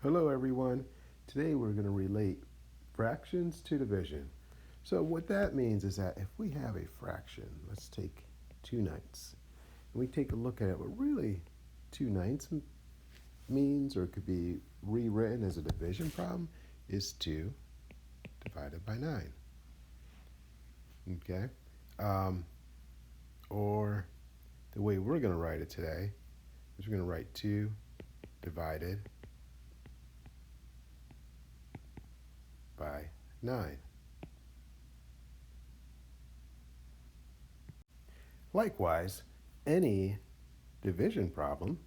Hello everyone. Today we're going to relate fractions to division. So what that means is that if we have a fraction, let's take 2/9, and we take a look at it, what really 2/9 means, or it could be rewritten as a division problem, is 2 divided by 9. Okay? Or the way we're going to write it today is we're going to write 2 divided by 9. Likewise, any division problem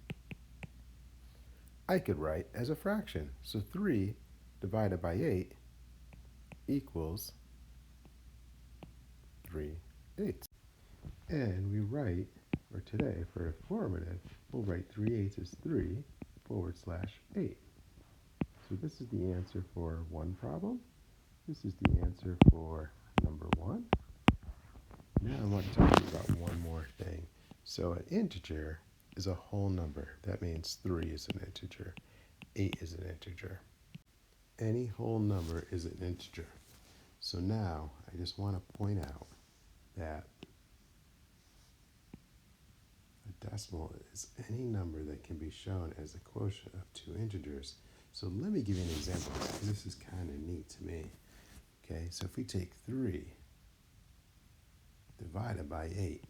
I could write as a fraction. So 3 divided by 8 equals 3/8. And we write, or today for a formative, we'll write 3/8 as 3/8. So this is the answer for one problem. This is the answer for number 1. Now I want to talk to you about one more thing. So an integer is a whole number. That means 3 is an integer, 8 is an integer. Any whole number is an integer. So now I just want to point out that a decimal is any number that can be shown as a quotient of 2 integers. So let me give you an example, because this is kind of neat to me. Okay, so if we take 3 divided by 8,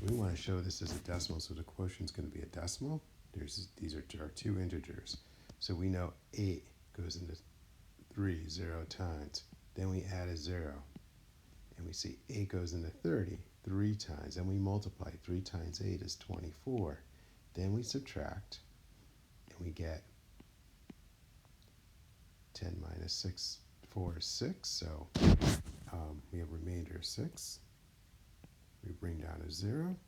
we want to show this as a decimal, so the quotient is going to be a decimal. These are our 2 integers. So we know 8 goes into 3 0 times. Then we add a 0. And we see 8 goes into 30 3 times. Then we multiply. 3 times 8 is 24. Then we subtract, and we get 10 minus 6, 4 is 6. So we have a remainder of 6. We bring down a 0.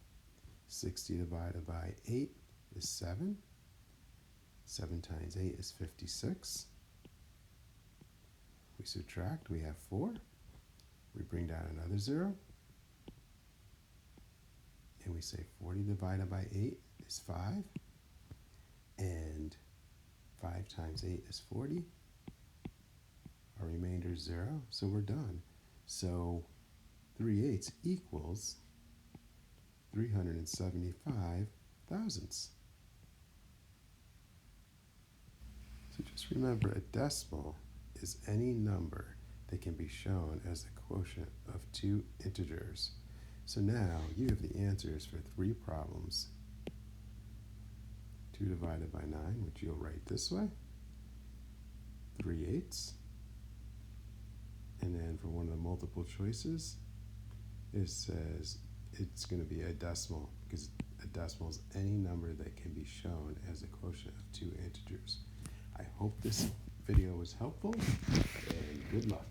60 divided by 8 is 7. 7 times 8 is 56. We subtract, we have 4. We bring down another 0. And we say 40 divided by 8 is 5. And 5 times 8 is 40. Our remainder is 0, so we're done. So 3/8 equals 375 thousandths. So just remember, a decimal is any number that can be shown as a quotient of 2 integers. So now you have the answers for 3 problems. 2 divided by 9, which you'll write this way, 3/8. And then for one of the multiple choices, it says it's going to be a decimal, because a decimal is any number that can be shown as a quotient of 2 integers. I hope this video was helpful, and good luck.